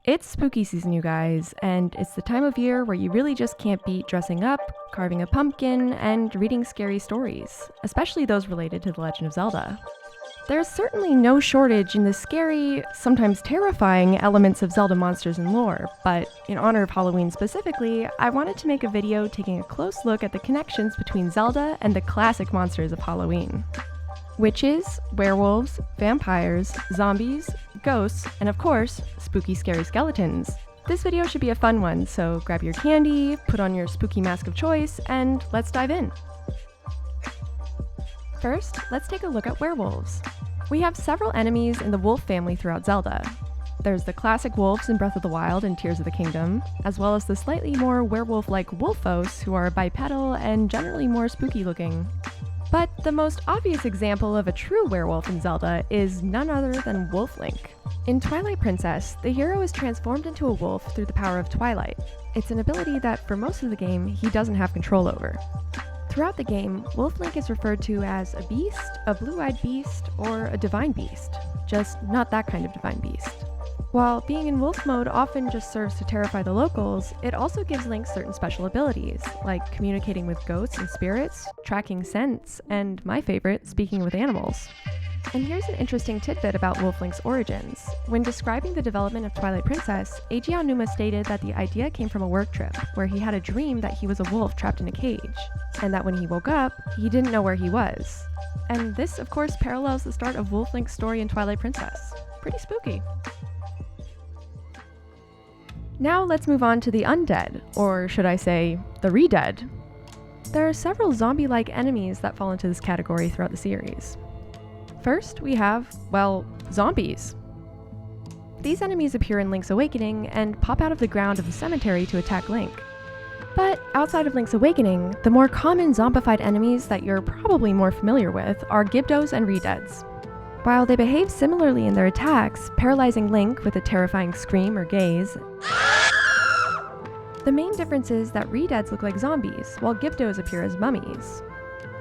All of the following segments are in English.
It's spooky season, you guys, and it's the time of year where you really just can't beat dressing up, carving a pumpkin, and reading scary stories, especially those related to The Legend of Zelda. There's certainly no shortage in the scary, sometimes terrifying elements of Zelda monsters and lore, but in honor of Halloween specifically, I wanted to make a video taking a close look at the connections between Zelda and the classic monsters of Halloween. Witches, werewolves, vampires, zombies, ghosts, and of course, spooky scary skeletons. This video should be a fun one, so grab your candy, put on your spooky mask of choice, and let's dive in. First, let's take a look at werewolves. We have several enemies in the wolf family throughout Zelda. There's the classic wolves in Breath of the Wild and Tears of the Kingdom, as well as the slightly more werewolf-like wolfos who are bipedal and generally more spooky looking. But the most obvious example of a true werewolf in Zelda is none other than Wolf Link. In Twilight Princess, the hero is transformed into a wolf through the power of Twilight. It's an ability that for most of the game he doesn't have control over. Throughout the game, Wolf Link is referred to as a beast, a blue-eyed beast, or a divine beast, just not that kind of divine beast. While being in wolf mode often just serves to terrify the locals, it also gives Link certain special abilities, like communicating with ghosts and spirits, tracking scents, and my favorite, speaking with animals. And here's an interesting tidbit about Wolf Link's origins. When describing the development of Twilight Princess, Eiji Aonuma stated that the idea came from a work trip, where he had a dream that he was a wolf trapped in a cage, and that when he woke up, he didn't know where he was. And this, of course, parallels the start of Wolf Link's story in Twilight Princess. Pretty spooky. Now let's move on to the undead, or should I say, the re-dead. There are several zombie-like enemies that fall into this category throughout the series. First, we have, well, zombies. These enemies appear in Link's Awakening and pop out of the ground of the cemetery to attack Link. But outside of Link's Awakening, the more common zombified enemies that you're probably more familiar with are Gibdos and re-deads. While they behave similarly in their attacks, paralyzing Link with a terrifying scream or gaze, the main difference is that re-deads look like zombies, while Gibdos appear as mummies.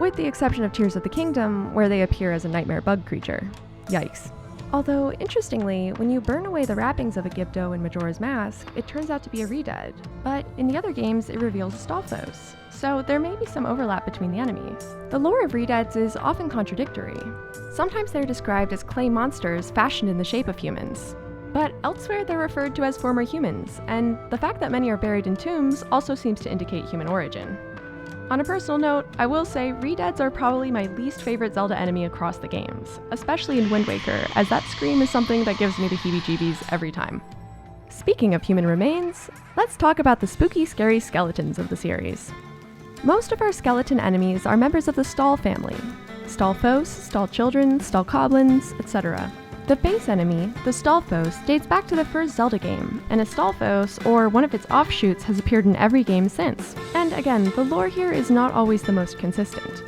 With the exception of Tears of the Kingdom, where they appear as a nightmare bug creature. Yikes. Although, interestingly, when you burn away the wrappings of a Gibdo in Majora's Mask, it turns out to be a re-dead, but in the other games it reveals a Tloz, so there may be some overlap between the enemies. The lore of re-deads is often contradictory. Sometimes they're described as clay monsters fashioned in the shape of humans, but elsewhere they're referred to as former humans, and the fact that many are buried in tombs also seems to indicate human origin. On a personal note, I will say re-deads are probably my least favorite Zelda enemy across the games, especially in Wind Waker, as that scream is something that gives me the heebie-jeebies every time. Speaking of human remains, let's talk about the spooky, scary skeletons of the series. Most of our skeleton enemies are members of the Stall family. Stallfos, Stall Children, Stall Goblins, etc. The base enemy, the Stallfos, dates back to the first Zelda game, and a Stallfos, or one of its offshoots, has appeared in every game since. And again, the lore here is not always the most consistent.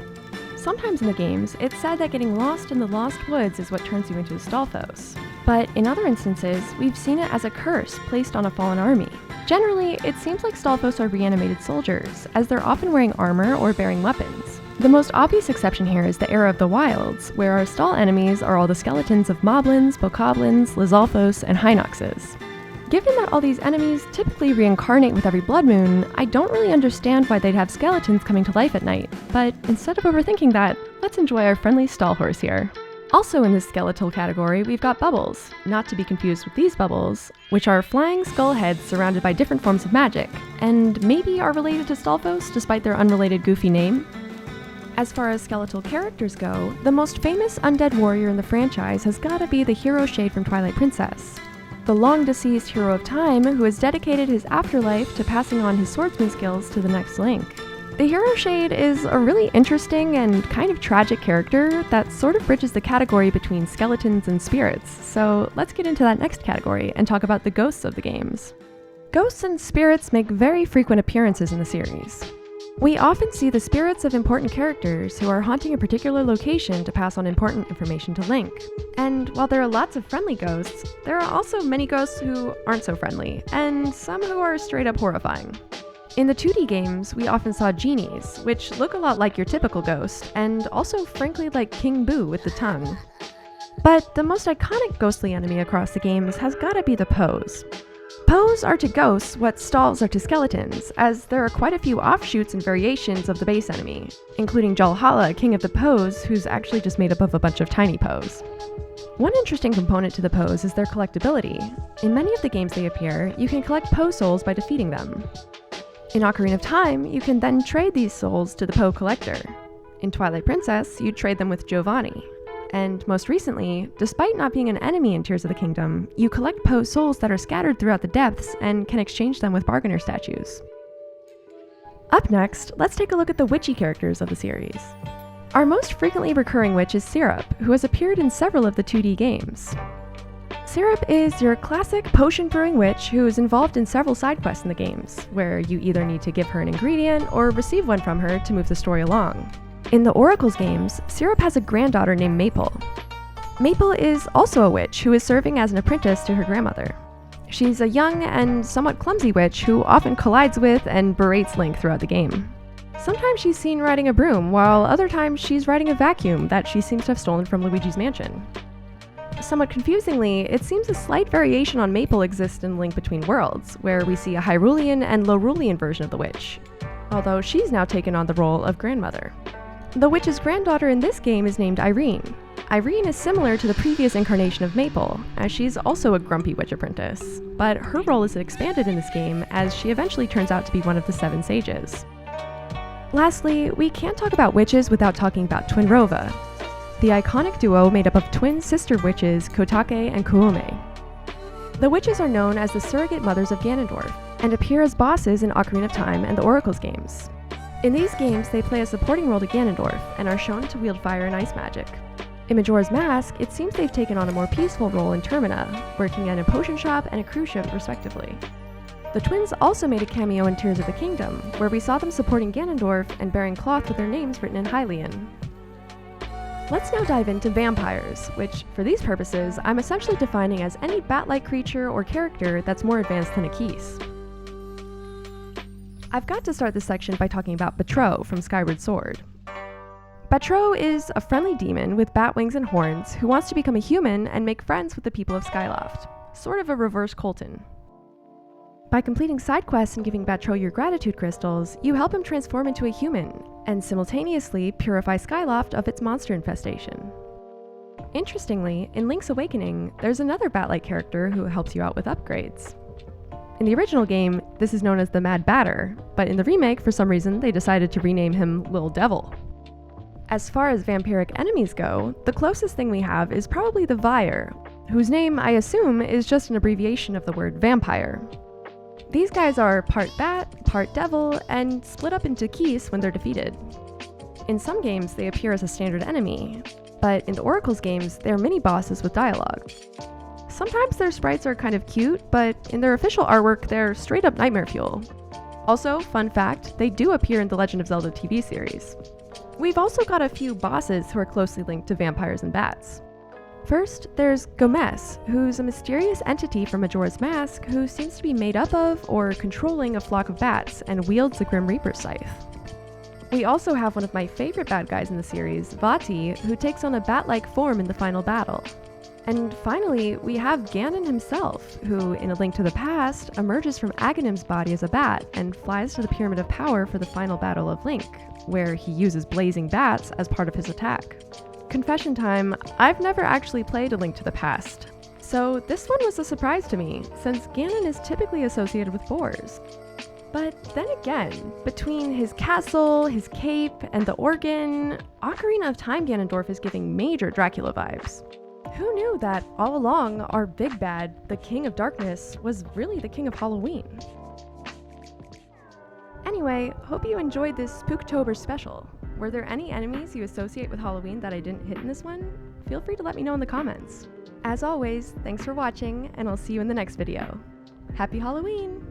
Sometimes in the games, it's said that getting lost in the Lost Woods is what turns you into a Stallfos. But in other instances, we've seen it as a curse placed on a fallen army. Generally, it seems like Stallfos are reanimated soldiers, as they're often wearing armor or bearing weapons. The most obvious exception here is the Era of the Wilds, where our Stall enemies are all the skeletons of Moblins, Bokoblins, Lizalfos, and Hinoxes. Given that all these enemies typically reincarnate with every blood moon, I don't really understand why they'd have skeletons coming to life at night, but instead of overthinking that, let's enjoy our friendly Stall horse here. Also in this skeletal category, we've got bubbles, not to be confused with these bubbles, which are flying skull heads surrounded by different forms of magic, and maybe are related to Stallfos despite their unrelated goofy name. As far as skeletal characters go, the most famous undead warrior in the franchise has gotta be the Hero Shade from Twilight Princess. The long-deceased Hero of Time who has dedicated his afterlife to passing on his swordsman skills to the next Link. The Hero Shade is a really interesting and kind of tragic character that sort of bridges the category between skeletons and spirits, so let's get into that next category and talk about the ghosts of the games. Ghosts and spirits make very frequent appearances in the series. We often see the spirits of important characters who are haunting a particular location to pass on important information to Link. And while there are lots of friendly ghosts, there are also many ghosts who aren't so friendly, and some who are straight up horrifying. In the 2D games, we often saw genies, which look a lot like your typical ghost, and also frankly like King Boo with the tongue. But the most iconic ghostly enemy across the games has gotta be the Pose. Poes are to ghosts what stalls are to skeletons, as there are quite a few offshoots and variations of the base enemy, including Jalhala, king of the Poes, who's actually just made up of a bunch of tiny Poes. One interesting component to the Poes is their collectability. In many of the games they appear, you can collect Poe souls by defeating them. In Ocarina of Time, you can then trade these souls to the Poe collector. In Twilight Princess, you trade them with Giovanni. And most recently, despite not being an enemy in Tears of the Kingdom, you collect Poe souls that are scattered throughout the depths and can exchange them with bargainer statues. Up next, let's take a look at the witchy characters of the series. Our most frequently recurring witch is Syrup, who has appeared in several of the 2D games. Syrup is your classic potion brewing witch who is involved in several side quests in the games, where you either need to give her an ingredient or receive one from her to move the story along. In the Oracles games, Syrup has a granddaughter named Maple. Maple is also a witch who is serving as an apprentice to her grandmother. She's a young and somewhat clumsy witch who often collides with and berates Link throughout the game. Sometimes she's seen riding a broom, while other times she's riding a vacuum that she seems to have stolen from Luigi's mansion. Somewhat confusingly, it seems a slight variation on Maple exists in Link Between Worlds, where we see a Hyrulean and Lorulean version of the witch, although she's now taken on the role of grandmother. The witch's granddaughter in this game is named Irene. Irene is similar to the previous incarnation of Maple, as she's also a grumpy witch apprentice, but her role is expanded in this game as she eventually turns out to be one of the 7 sages. Lastly, we can't talk about witches without talking about Twinrova, the iconic duo made up of twin sister witches Kotake and Kuome. The witches are known as the surrogate mothers of Ganondorf, and appear as bosses in Ocarina of Time and the Oracles games. In these games, they play a supporting role to Ganondorf, and are shown to wield fire and ice magic. In Majora's Mask, it seems they've taken on a more peaceful role in Termina, working at a potion shop and a cruise ship respectively. The twins also made a cameo in Tears of the Kingdom, where we saw them supporting Ganondorf and bearing cloth with their names written in Hylian. Let's now dive into vampires, which, for these purposes, I'm essentially defining as any bat-like creature or character that's more advanced than a Keese. I've got to start this section by talking about Botw from Skyward Sword. Botw is a friendly demon with bat wings and horns who wants to become a human and make friends with the people of Skyloft, sort of a reverse Colton. By completing side quests and giving Botw your gratitude crystals, you help him transform into a human, and simultaneously purify Skyloft of its monster infestation. Interestingly, in Link's Awakening, there's another bat-like character who helps you out with upgrades. In the original game, this is known as the Mad Batter, but in the remake, for some reason, they decided to rename him Lil Devil. As far as vampiric enemies go, the closest thing we have is probably the Vyre, whose name, I assume, is just an abbreviation of the word vampire. These guys are part bat, part devil, and split up into Keese when they're defeated. In some games, they appear as a standard enemy, but in the Oracles games, they're mini-bosses with dialogue. Sometimes their sprites are kind of cute, but in their official artwork, they're straight-up nightmare fuel. Also, fun fact, they do appear in the Legend of Zelda TV series. We've also got a few bosses who are closely linked to vampires and bats. First, there's Gomez, who's a mysterious entity from Majora's Mask who seems to be made up of or controlling a flock of bats and wields the Grim Reaper's scythe. We also have one of my favorite bad guys in the series, Botw, who takes on a bat-like form in the final battle. And finally, we have Ganon himself, who, in A Link to the Past, emerges from Aghanim's body as a bat and flies to the Pyramid of Power for the final battle of Link, where he uses blazing bats as part of his attack. Confession time, I've never actually played A Link to the Past, so this one was a surprise to me, since Ganon is typically associated with boars. But then again, between his castle, his cape, and the organ, Ocarina of Time Ganondorf is giving major Dracula vibes. Who knew that all along our big bad, the King of Darkness, was really the King of Halloween? Anyway, hope you enjoyed this Spooktober special. Were there any enemies you associate with Halloween that I didn't hit in this one? Feel free to let me know in the comments. As always, thanks for watching, and I'll see you in the next video. Happy Halloween!